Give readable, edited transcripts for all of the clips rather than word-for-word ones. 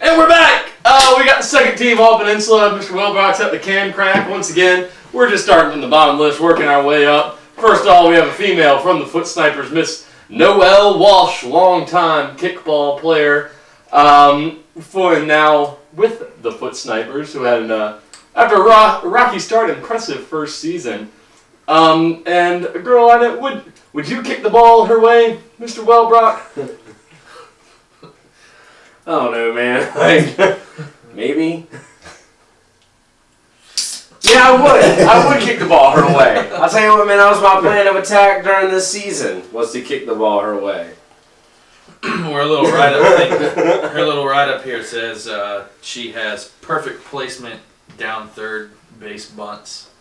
And we're back! We got the second team, All Peninsula. Mr. Wilbrock's at the can crack once again. We're just starting from the bottom list, working our way up. First of all, we have a female from the Foot Snipers, Miss Noelle Walsh, longtime kickball player. For now with the Foot Snipers, who had after a rocky start, impressive first season. And a girl on it, would you kick the ball her way, Mr. Welbrock? I don't know, man. Like, maybe. Yeah, I would kick the ball her way. I'll tell you what, man, that was my plan of attack during this season, was to kick the ball her way. We're a little write-up thing. Her little write-up here says she has perfect placement down third base bunts,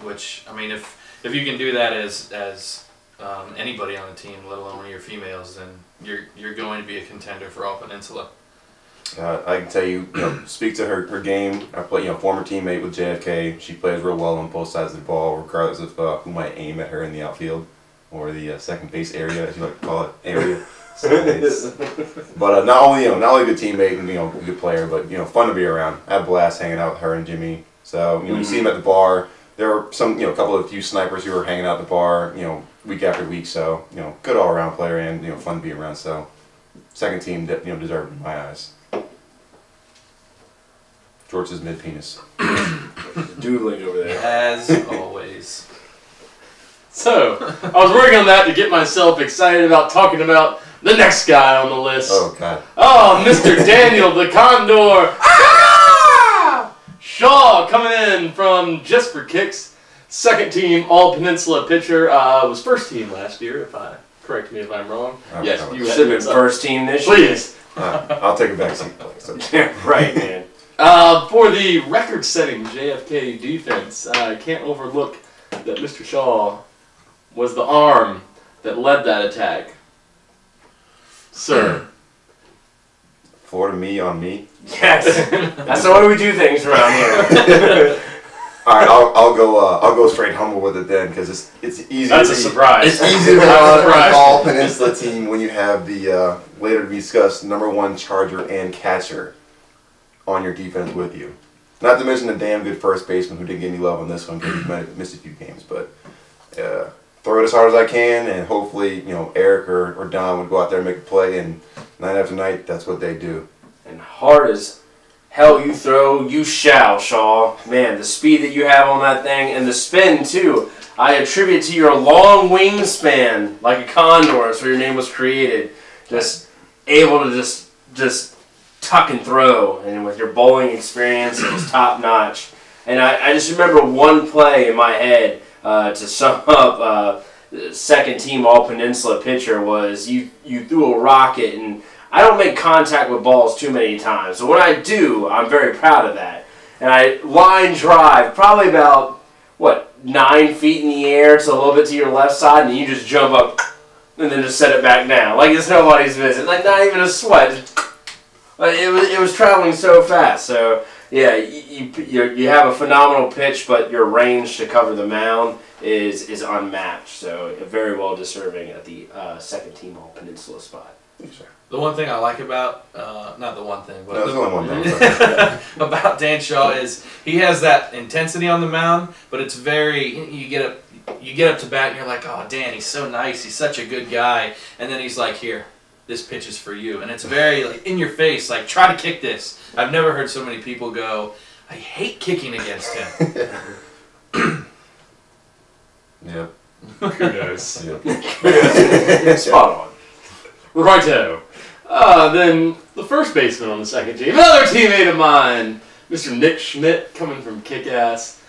which, I mean, if you can do that as anybody on the team, let alone one of your females, then you're going to be a contender for All Peninsula. I can tell you, speak to her game. I play, former teammate with JFK. She plays real well on both sides of the ball, regardless of who might aim at her in the outfield or the second base area, as you like to call it, area. So but not only a good teammate and a good player, but fun to be around. I had a blast hanging out with her and Jimmy. So you see him at the bar. There were some a few snipers who were hanging out at the bar week after week. So good all around player and fun to be around. So second team deserved in my eyes. George's mid penis. Doodling over there. As always. So, I was working on that to get myself excited about talking about the next guy on the list. Oh, God. Oh, Mr. Daniel the Condor. Ah! Shaw coming in from Just for Kicks. Second team All Peninsula pitcher. Was first team last year, correct me if I'm wrong. Yes, you should have been first team this year. Please. I'll take a back seat. Yeah, right, man. For the record-setting JFK defense, I can't overlook that Mr. Shaw was the arm that led that attack. Sir. Florida me on me. Yes, that's the way we do things around here. All right, I'll go straight humble with it then, because it's easy. That's a surprise. It's easy to run an All Peninsula team when you have the later to be discussed #1 charger and catcher on your defense with you. Not to mention a damn good first baseman who didn't get any love on this one because he might have missed a few games. But throw it as hard as I can, and hopefully Eric or Don would go out there and make a play. And night after night, that's what they do. And hard as hell you throw, you shall, Shaw. Man, the speed that you have on that thing and the spin too. I attribute to your long wingspan, like a condor. That's where your name was created. Just able to just tuck and throw, and with your bowling experience, it was top notch. And I just remember one play in my head to sum up second team All Peninsula pitcher was you threw a rocket, and I don't make contact with balls too many times. So when I do, I'm very proud of that. And I line drive probably about 9 feet in the air to a little bit to your left side, and you just jump up and then just set it back down like it's nobody's business, like not even a sweat. It was traveling so fast. So yeah, you have a phenomenal pitch, but your range to cover the mound is unmatched. So very well deserving at the second team All Peninsula spot. Sure. The one thing I like about, not the one thing, but no, there's only one thing. about Dan Shaw is he has that intensity on the mound, but it's very, you get up to bat and you're like, oh, Dan, he's so nice, he's such a good guy, and then he's like, here, this pitch is for you, and it's very like in your face, like try to kick this. I've never heard so many people go, I hate kicking against him. Yep. Kudos. Yep. Spot on. Righto. Then the first baseman on the second team, another teammate of mine, Mr. Nick Schmidt, coming from Kick-Ass.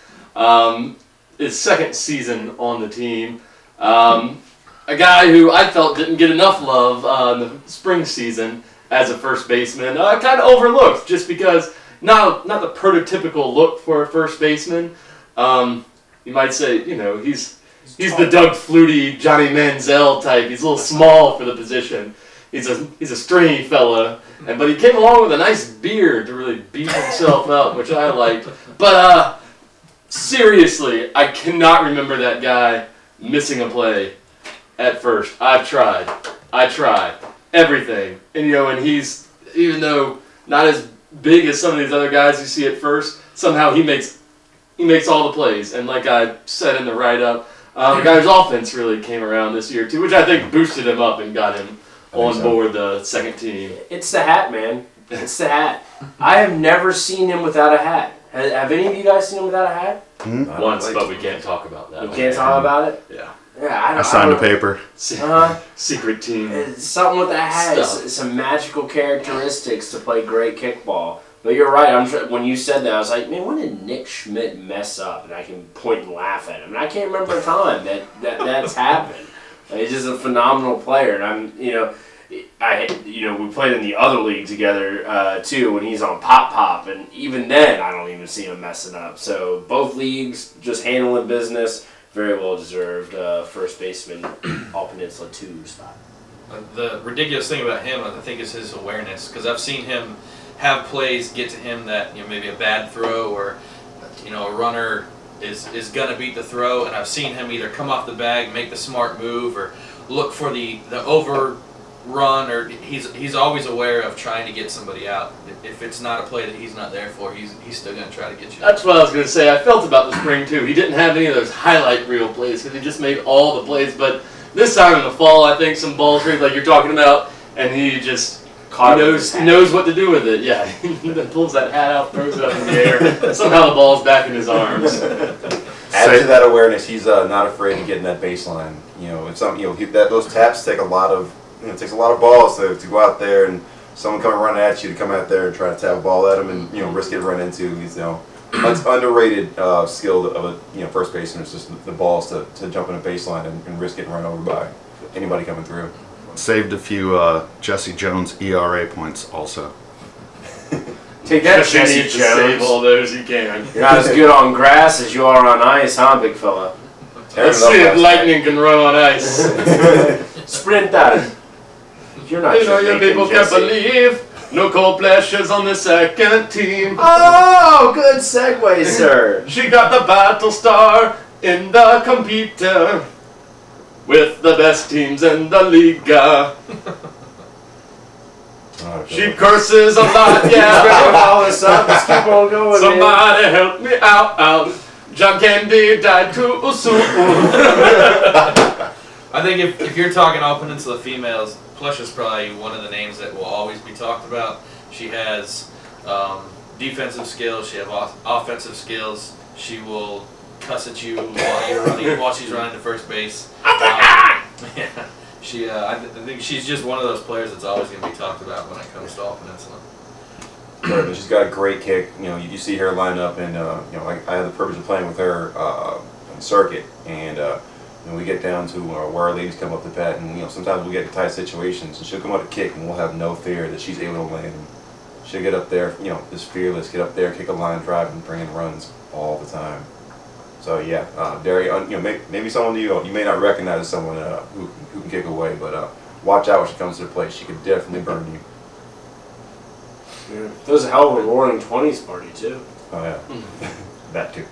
His second season on the team. A guy who I felt didn't get enough love in the spring season as a first baseman. Kind of overlooked just because not the prototypical look for a first baseman. You might say, he's the Doug Flutie, Johnny Manziel type. He's a little small for the position. He's a stringy fella, but he came along with a nice beard to really beef himself up, which I liked. But seriously, I cannot remember that guy missing a play at first. I tried everything, and and he's, even though not as big as some of these other guys you see at first. Somehow he makes all the plays. And like I said in the write-up, the guy's offense really came around this year too, which I think boosted him up and got him on board the second team. It's the hat, man. It's the hat. I have never seen him without a hat. Have any of you guys seen him without a hat? Once, but we can't talk about that. You can't talk about it? Yeah. Yeah, I signed a paper. Secret team. It's something with that hat. It's some magical characteristics to play great kickball. But you're right. When you said that, I was like, man, when did Nick Schmidt mess up? And I can point and laugh at him. And I can't remember a time that's happened. He's just a phenomenal player. And we played in the other league together too when he's on Pop. And even then, I don't even see him messing up. So both leagues just handling business. Very well deserved first baseman, All Peninsula 2 spot. The ridiculous thing about him, I think, is his awareness. Because I've seen him have plays get to him that maybe a bad throw or a runner is gonna beat the throw, and I've seen him either come off the bag, make the smart move, or look for the overrun, or he's always aware of trying to get somebody out. If it's not a play that he's not there for, he's still gonna try to get you. That's what I was gonna say. I felt about the spring too. He didn't have any of those highlight reel plays because he just made all the plays. But this time in the fall, I think some balls like you're talking about, and he just knows what to do with it. Yeah, he then pulls that hat out, throws it up in the air. Somehow the ball's back in his arms. Add to that awareness, he's not afraid to get in that baseline. It's something. Those taps take a lot of. It takes a lot of balls to go out there and someone coming running at you to come out there and try to tap a ball at him and risk getting run into. It's underrated skill of a first baseman. It's just the balls to jump in a baseline and risk getting run over by anybody coming through. Saved a few Jesse Jones ERA points also. Take that, Jesse Jones. Jones. Save all those you can. You're not as good on grass as you are on ice, huh, big fella? Let's see if lightning can run on ice. Sprint that. You're not your people can't believe. No cold pleasures on the second team. Oh, good segue, sir. She got the battle star in the computer with the best teams in the Liga. She curses a lot, yeah. Follow us up. Let's keep on going. Somebody help me out. John Candy died too soon. I think if you're talking All Peninsula females, Plush is probably one of the names that will always be talked about. She has defensive skills. She has offensive skills. She will cuss at you while she's running to first base. I think she's just one of those players that's always going to be talked about when it comes to All Peninsula. Right, but she's got a great kick. You see her line up, and I had the privilege of playing with her on the circuit, and we get down to where our ladies come up to bat, and sometimes we get in tight situations, and she'll come up to kick, and we'll have no fear that she's able to land. She'll get up there, just fearless, get up there, kick a line drive, and bring in runs all the time. So yeah, Derry, maybe someone you may not recognize as someone who can kick away, but watch out when she comes to the plate. She could definitely burn you. Yeah. It was a hell of a roaring 20s party too. Oh yeah, that too.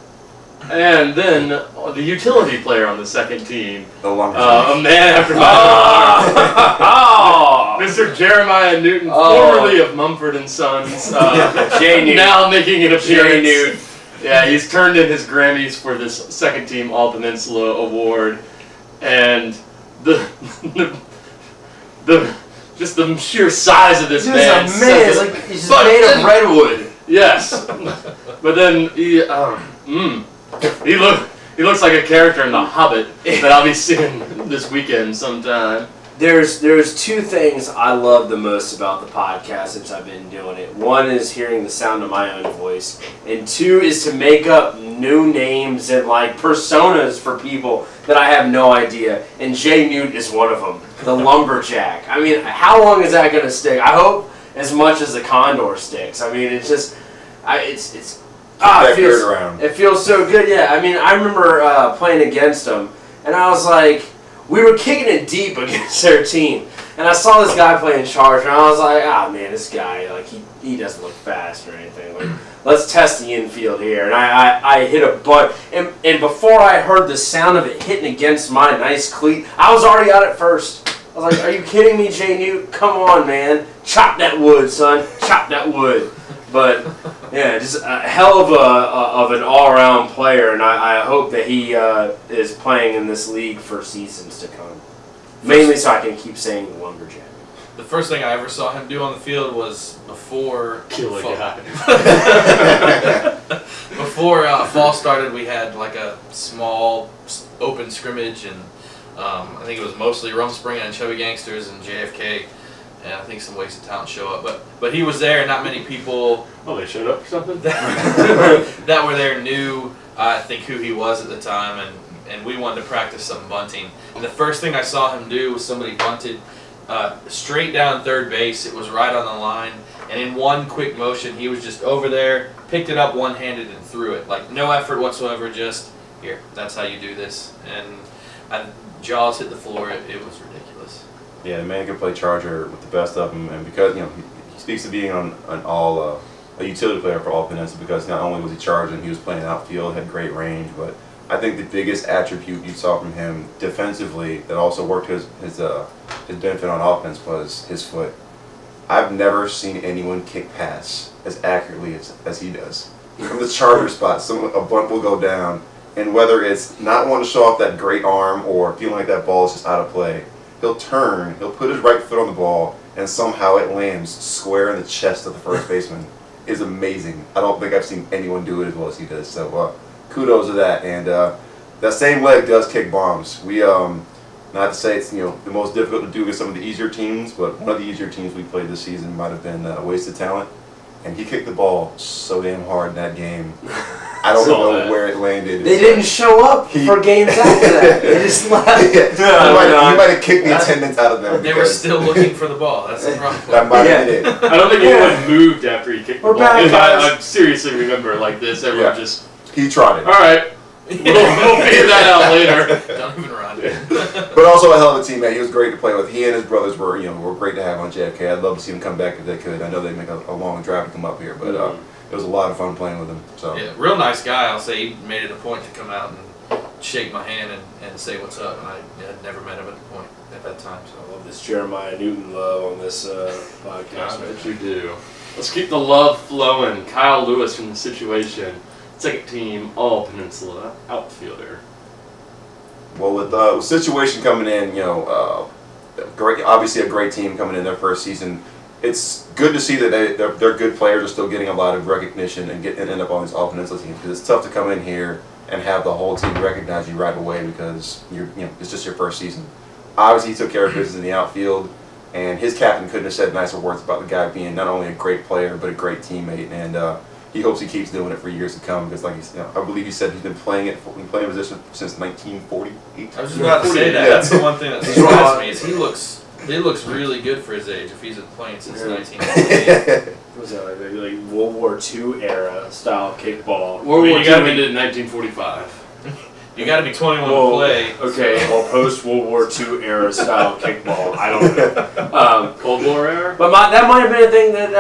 And then the utility player on the second team, The lumber. a man after my heart, Mr. Jeremiah Newton, formerly of Mumford and Sons, Jay Newton. now making an appearance. Jay Newton. Yeah, he's turned in his Grammys for this second team All Peninsula award, and the just the sheer size of this man. It's like he's made of redwood. Yes, but then he looks like a character in The Hobbit that I'll be seeing this weekend sometime. There's two things I love the most about the podcast since I've been doing it. One is hearing the sound of my own voice, and two is to make up new names and personas for people that I have no idea. And Jay Newt is one of them, the lumberjack. I mean, how long is that gonna stick? I hope as much as the condor sticks. I mean, it's just, it feels so good. Yeah, I mean, I remember playing against him, and I was like, we were kicking it deep against their team, and I saw this guy playing charger, and I was like, oh man, this guy, he doesn't look fast or anything. Let's test the infield here. And I hit a butt, and before I heard the sound of it hitting against my nice cleat, I was already out at first. I was like, are you kidding me, Jay Newt? Come on, man. Chop that wood, son. Chop that wood. But, yeah, just a hell of an all-around player, and I hope that he is playing in this league for seasons to come. Mainly so I can keep saying the Lumberjack. The first thing I ever saw him do on the field was before Kill a guy. Before fall started, we had like a small open scrimmage, and I think it was mostly Rumspringa and Chubby Gangsters and JFK, and I think some Wasted Talent show up. But he was there, and not many people. Oh, they showed up or something? that were there knew, I think, who he was at the time, and we wanted to practice some bunting. And the first thing I saw him do was somebody bunted straight down third base. It was right on the line, and in one quick motion, he was just over there, picked it up one-handed, and threw it. Like, no effort whatsoever, just, here, that's how you do this. And jaws hit the floor. It was ridiculous. Yeah, the man can play Charger with the best of them, and because he speaks to being on all a utility player for all Peninsula, because not only was he charging, he was playing outfield, had great range, but I think the biggest attribute you saw from him defensively that also worked his benefit on offense was his foot. I've never seen anyone kick pass as accurately as he does. From the Charger spot, a bunt will go down, and whether it's not wanting to show off that great arm or feeling like that ball is just out of play, he'll turn, he'll put his right foot on the ball, and somehow it lands square in the chest of the first baseman. Is amazing. I don't think I've seen anyone do it as well as he does. So kudos to that. And that same leg does kick bombs. We not to say it's the most difficult to do against some of the easier teams, but one of the easier teams we played this season might have been Wasted Talent, and he kicked the ball so damn hard in that game. I don't know where it landed. They didn't show up for games after that. They just left. He might have kicked the attendance out of them. They were still looking for the ball. That's the problem. That might have been it. I don't think anyone moved after he kicked the ball. I seriously remember like this. Everyone just... He tried it. All right. We'll figure that out later. Don't even run. But also a hell of a teammate. He was great to play with. He and his brothers were great to have on JFK. I'd love to see them come back if they could. I know they make a long drive to come up here, but it was a lot of fun playing with him. So yeah, real nice guy. I'll say he made it a point to come out and shake my hand and say what's up. And I had never met him at that time. So I love this Jeremiah Newton love on this podcast. I bet you do. Let's keep the love flowing. Kyle Lewis from The Situation. Second team, all Peninsula outfielder. Well, with Situation coming in, great. Obviously, a great team coming in their first season. It's good to see that they're good players are still getting a lot of recognition and end up on these all Peninsula teams, because it's tough to come in here and have the whole team recognize you right away because it's just your first season. Obviously, he took care of business in the outfield, and his captain couldn't have said nicer words about the guy being not only a great player but a great teammate, and he hopes he keeps doing it for years to come, because I believe he said he's been playing position since 1948. I was just about to say that. Yeah. That's the one thing that surprised me is he looks really good for his age if he's been playing since 1948. Was that like World War II era style kickball? World War II ended in 1945. You got to be 21 to play. Okay, well, post World War II era style kickball. I don't know. Cold War era? But that might have been a thing that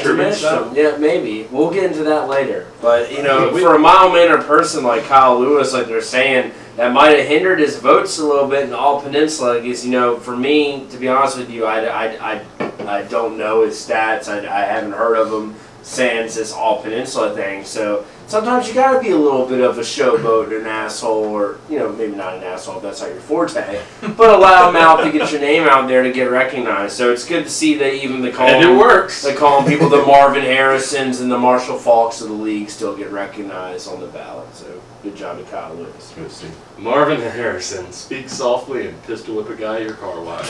Truman diminished style? him. Yeah, maybe. We'll get into that later. But for a mild-mannered person like Kyle Lewis, like they're saying, that might have hindered his votes a little bit in all Peninsula. Because for me, to be honest with you, I don't know his stats. I haven't heard of him since this all Peninsula thing. So sometimes you gotta be a little bit of a showboat, an asshole, or maybe not an asshole if that's not your forte, but a loudmouth to get your name out there to get recognized. So it's good to see that even And it works. they call people the Marvin Harrisons and the Marshall Falks of the league still get recognized on the ballot. So good job to Kyle Lewis. Good to see. Marvin Harrison, speak softly and pistol whip a guy your car wash.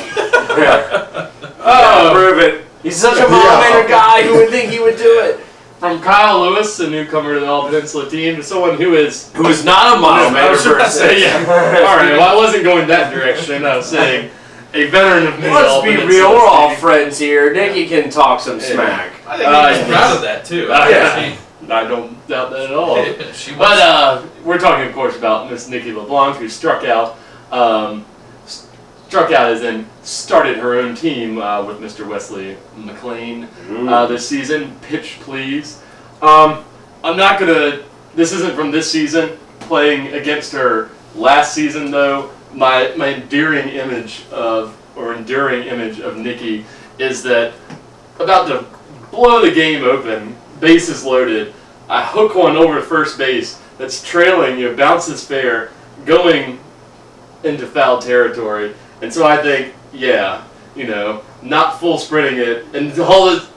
Prove it. He's such a mild-mannered guy. Who would think he would do it? From Kyle Lewis, a newcomer to the All Peninsula team, to someone who is not a mild-mannered person. Say, yeah. All right. Well, I wasn't going that direction. I was saying a veteran of the Let's be real. We're all friends here. Nicky can talk some smack. I think he's proud of that too. I don't doubt that at all. But we're talking, of course, about Miss Nikki LeBlanc, who struck out as in started her own team with Mr. Wesley McLean this season. Pitch, please. I'm not gonna. This isn't from this season. Playing against her last season, though, my endearing image of or enduring image of Nikki is that about to blow the game open, bases loaded, I hook one over to first base that's trailing, bounces fair, going into foul territory. And so I think, yeah, not full sprinting it, and all this,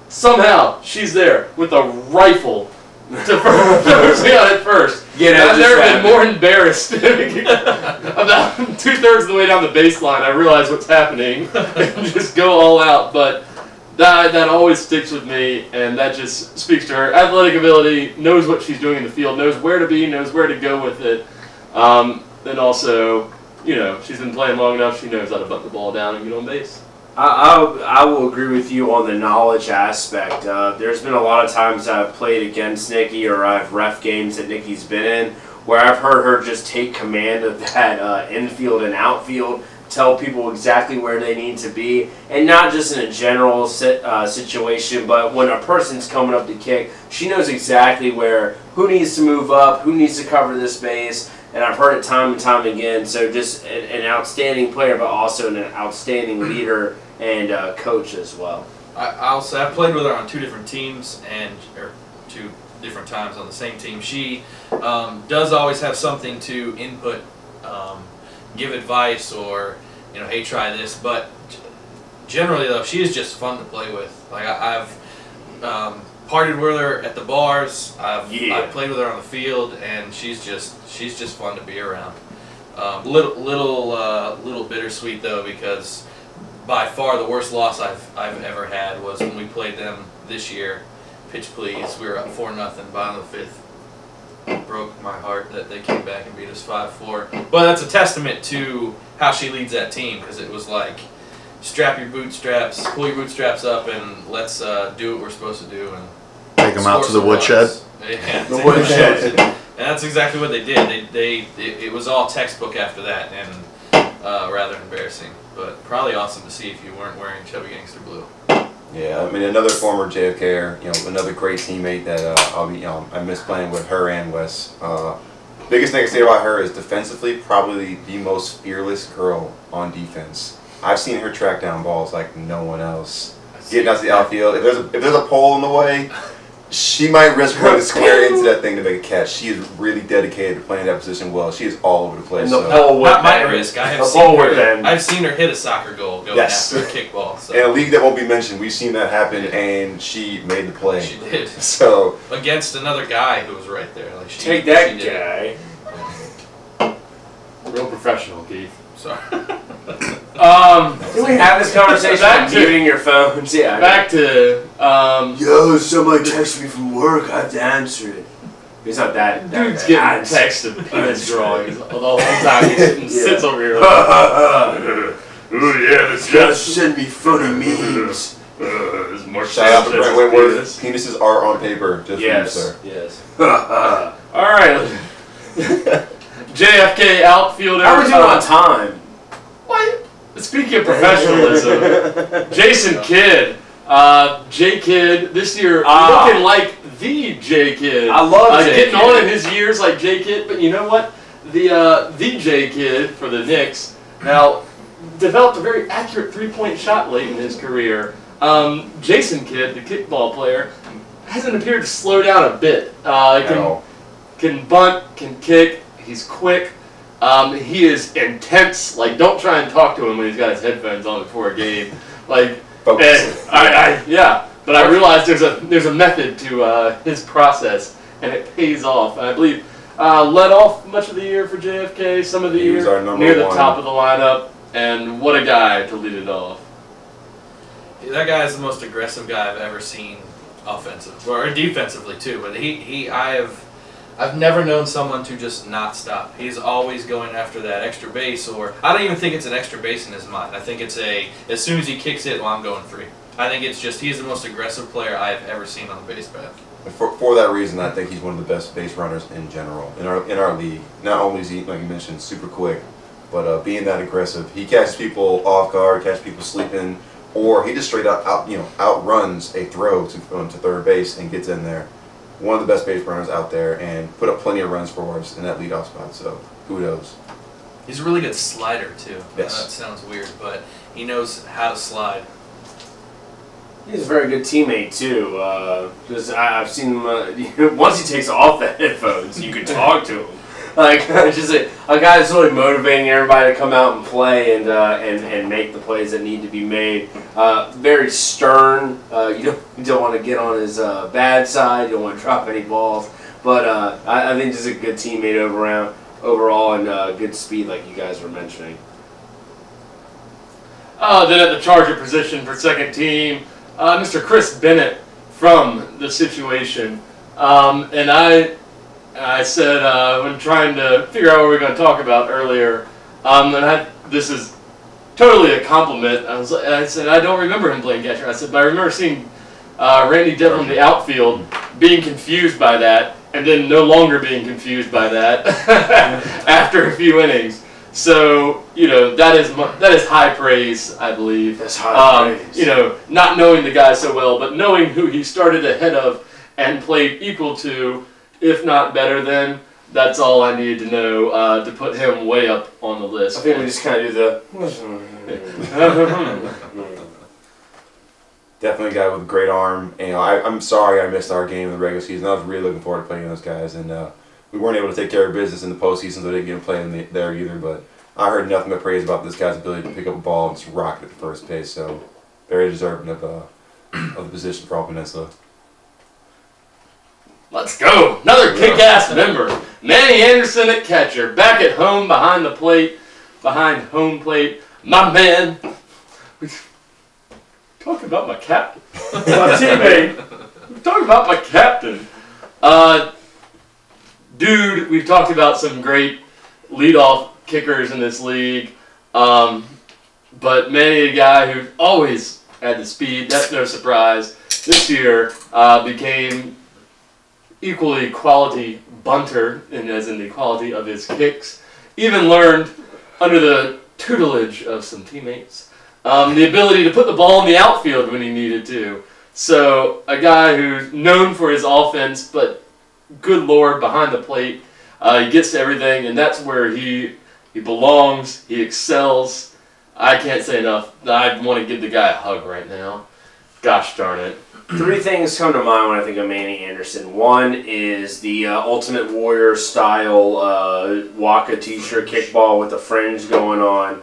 somehow she's there with a rifle to first me on it first. I've never been more embarrassed. About 2/3 of the way down the baseline, I realize what's happening and just go all out. But that always sticks with me, and that just speaks to her athletic ability, knows what she's doing in the field, knows where to be, knows where to go with it. Then also, she's been playing long enough, she knows how to butt the ball down and get on base. I will agree with you on the knowledge aspect. There's been a lot of times I've played against Nikki, or I've ref games that Nikki's been in, where I've heard her just take command of that infield and outfield, tell people exactly where they need to be, and not just in a general situation, but when a person's coming up to kick, she knows exactly who needs to move up, who needs to cover this base, and I've heard it time and time again. So just an outstanding player, but also an outstanding leader and coach as well. I'll say I've played with her on 2 different teams, or 2 different times on the same team. She does always have something to input, give advice, or hey, try this. But generally, though, she is just fun to play with. Like I've partied with her at the bars. I've played with her on the field, and she's just fun to be around. Little bittersweet though, because by far the worst loss I've ever had was when we played them this year. Pitch please, we were up 4-0, bottom of the 5th. It broke my heart that they came back and beat us 5-4. But that's a testament to how she leads that team, because it was like, pull your bootstraps up, and let's do what we're supposed to do and take them out to the woodshed. Yeah, the woodshed. And that's exactly what they did. It was all textbook after that, and rather embarrassing, but probably awesome to see if you weren't wearing Chubby Gangster Blue. Yeah, I mean, another former JFKer, another great teammate that I miss playing with her and Wes. Biggest thing I say about her is defensively, probably the most fearless girl on defense. I've seen her track down balls like no one else. Getting out to the outfield, if there's a pole in the way, she might risk running square into that thing to make a catch. She is really dedicated to playing that position well. She is all over the place. And the pole not my risk. I've seen her hit a soccer goal going after a kickball. So. In a league that won't be mentioned, we've seen that happen, and she made the play. She did. So against another guy who was right there. Like take that guy. Real professional, Keith. Sorry. Can we have this conversation back muting your phones? Yeah. Back to yo, somebody texted me from work. I have to answer it. He's not that. Dude's getting text of penis drawings the whole time he sits over here. Ooh yeah, this guy send me funny memes. Shout out to Brent Whitworth. Penises are on paper, just for you, sir. Yes. All right. JFK outfielder. How are we doing on time? What? Speaking of professionalism, Jason Kidd, J Kidd this year looking like the J Kidd. I love J getting on in his years like J Kidd, but you know what? The J Kidd for the Knicks now developed a very accurate 3-point shot late in his career. Jason Kidd, the kickball player, hasn't appeared to slow down a bit. Can bunt, can kick. He's quick. He is intense. Like, don't try and talk to him when he's got his headphones on before a game. Like, but I realized there's a method to his process, and it pays off. And I believe led off much of the year for JFK, some of the year near the top of the lineup, and what a guy to lead it off. That guy is the most aggressive guy I've ever seen offensively, or defensively too. But I've never known someone to just not stop. He's always going after that extra base, or I don't even think it's an extra base in his mind. I think it's as soon as he kicks it, well, I'm going free. I think it's just he's the most aggressive player I've ever seen on the base path. For that reason, I think he's one of the best base runners in general in our league. Not only is he, like you mentioned, super quick, but being that aggressive, he catches people off guard, catches people sleeping, or he just straight outruns a throw to third base and gets in there. One of the best base runners out there, and put up plenty of runs for us in that leadoff spot. So kudos. He's a really good slider too. Yes. That sounds weird, but he knows how to slide. He's a very good teammate too. Because I've seen him. Once he takes off the headphones, you can talk to him. Like just a guy that's really motivating everybody to come out and play and make the plays that need to be made. Very stern. You don't want to get on his bad side. You don't want to drop any balls. But I think just a good teammate overall and good speed, like you guys were mentioning. Then at the Charger position for second team, Mr. Chris Bennett from the situation. And I said when trying to figure out what we were going to talk about earlier, this is totally a compliment. I said I don't remember him playing catcher. I said, but I remember seeing Randy Devlin in the outfield being confused by that, and then no longer being confused by that after a few innings. So that is high praise, I believe. That's high praise. Not knowing the guy so well, but knowing who he started ahead of and played equal to, if not better than. That's all I needed to know to put him way up on the list. I think we just kind of do the. Definitely a guy with a great arm. And, I'm sorry I missed our game in the regular season. I was really looking forward to playing those guys, and we weren't able to take care of business in the postseason, so I didn't get to play there either. But I heard nothing but praise about this guy's ability to pick up a ball and just rock it at the first base. So very deserving of the position for all Peninsula. Let's go. Another kick-ass member. Manny Anderson at catcher. Back at home behind home plate. My man. Talking about my captain. My teammate. Talking about my captain. Dude, we've talked about some great leadoff kickers in this league. But Manny, a guy who always had the speed, that's no surprise. This year became equally quality bunter, as in the quality of his kicks. Even learned, under the tutelage of some teammates, the ability to put the ball in the outfield when he needed to. So a guy who's known for his offense, but good Lord, behind the plate, he gets to everything, and that's where he belongs. He excels. I can't say enough. I want to give the guy a hug right now. Gosh darn it. Three things come to mind when I think of Manny Anderson. One is the Ultimate Warrior style WAKA t-shirt kickball with the fringe going on.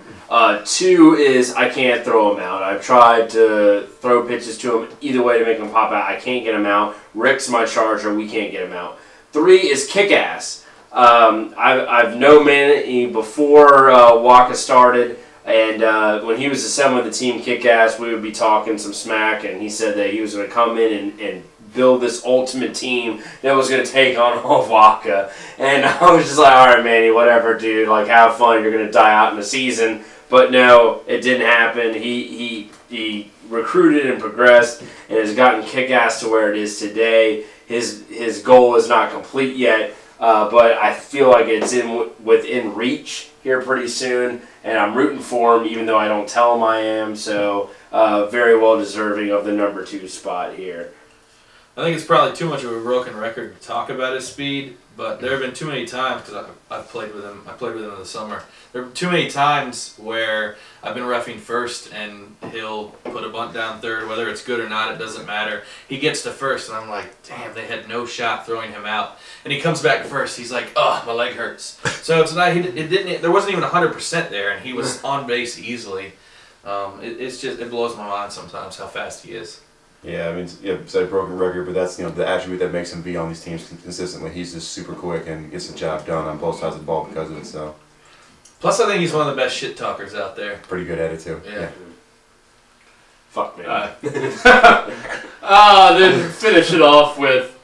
Two is I can't throw him out. I've tried to throw pitches to him either way to make him pop out. I can't get him out. Rick's my Charger. We can't get him out. Three is kick-ass. I've known Manny before WAKA started. And when he was assembling the team Kick-Ass, we would be talking some smack, and he said that he was going to come in and build this ultimate team that was going to take on all of WAKA. And I was just like, all right, Manny, whatever, dude. Like, have fun. You're going to die out in the season. But no, it didn't happen. He recruited and progressed and has gotten Kick-Ass to where it is today. His goal is not complete yet, but I feel like it's within reach here pretty soon. And I'm rooting for him, even though I don't tell him I am. So very well deserving of the number 2 spot here. I think it's probably too much of a broken record to talk about his speed, but there have been too many times, because I've played with him. I played with him in the summer. There have been too many times where I've been reffing first, and he'll put a bunt down third, whether it's good or not, it doesn't matter. He gets to first, and I'm like, damn, they had no shot throwing him out. And he comes back to first. He's like, oh, my leg hurts. So tonight there wasn't even 100% there, and he was on base easily. It blows my mind sometimes how fast he is. Yeah, I mean, said a broken record, but that's the attribute that makes him be on these teams consistently. He's just super quick and gets the job done on both sides of the ball because of it. So, plus, I think he's one of the best shit talkers out there. Pretty good at it too. Yeah. Fuck me. Then finish it off with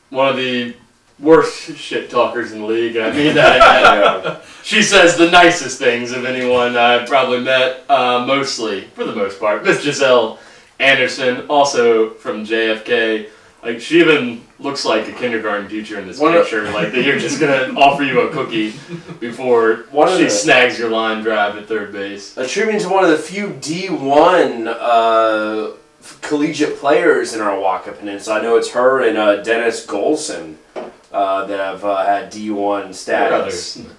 one of the worst shit talkers in the league. I mean that. She says the nicest things of anyone I've probably met. Mostly, for the most part, Miss Giselle Anderson, also from JFK. Like, she even looks like a kindergarten teacher in this picture. Like, you're just gonna offer you a cookie before she snags your line drive at third base. Attributing to one of the few D1 collegiate players in our WAKA Peninsula. I know it's her and Dennis Golson that have had D1 status. Brothers.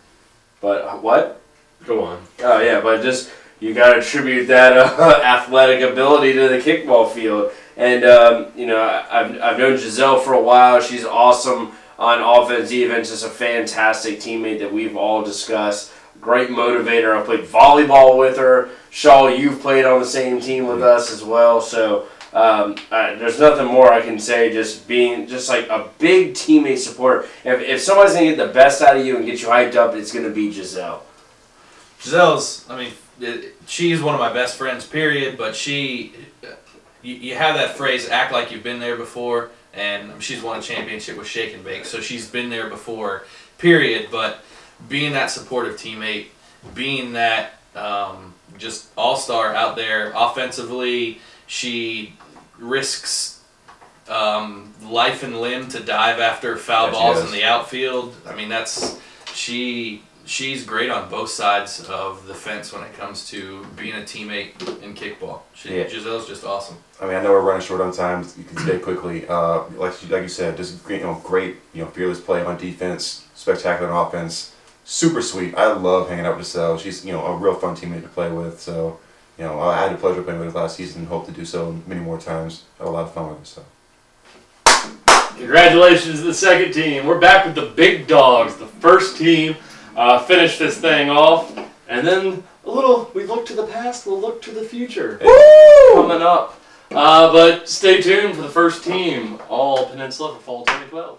But what? Go on. Oh yeah, but just you got to attribute that athletic ability to the kickball field. And I've known Giselle for a while. She's awesome on offense, defense. Just a fantastic teammate that we've all discussed. Great motivator. I played volleyball with her. Shaw, you've played on the same team with us as well. So there's nothing more I can say. Just being just like a big teammate supporter. If somebody's gonna get the best out of you and get you hyped up, it's gonna be Giselle. Giselle's, she's one of my best friends, period, but you have that phrase, act like you've been there before, and she's won a championship with Shake and Bake, so she's been there before, period, but being that supportive teammate, being that just all-star out there offensively, she risks life and limb to dive after foul balls in the outfield. She's great on both sides of the fence when it comes to being a teammate in kickball. Giselle's just awesome. I know we're running short on time. You can say quickly. Like you said, just great, fearless play on defense, spectacular on offense, super sweet. I love hanging out with Giselle. She's a real fun teammate to play with. So I had the pleasure of playing with her last season and hope to do so many more times. Had a lot of fun with her. So. Congratulations to the second team. We're back with the big dogs. The first team finished this thing off, and then we look to the past, we'll look to the future. Coming up. But stay tuned for the first team, all Peninsula for Fall 2012.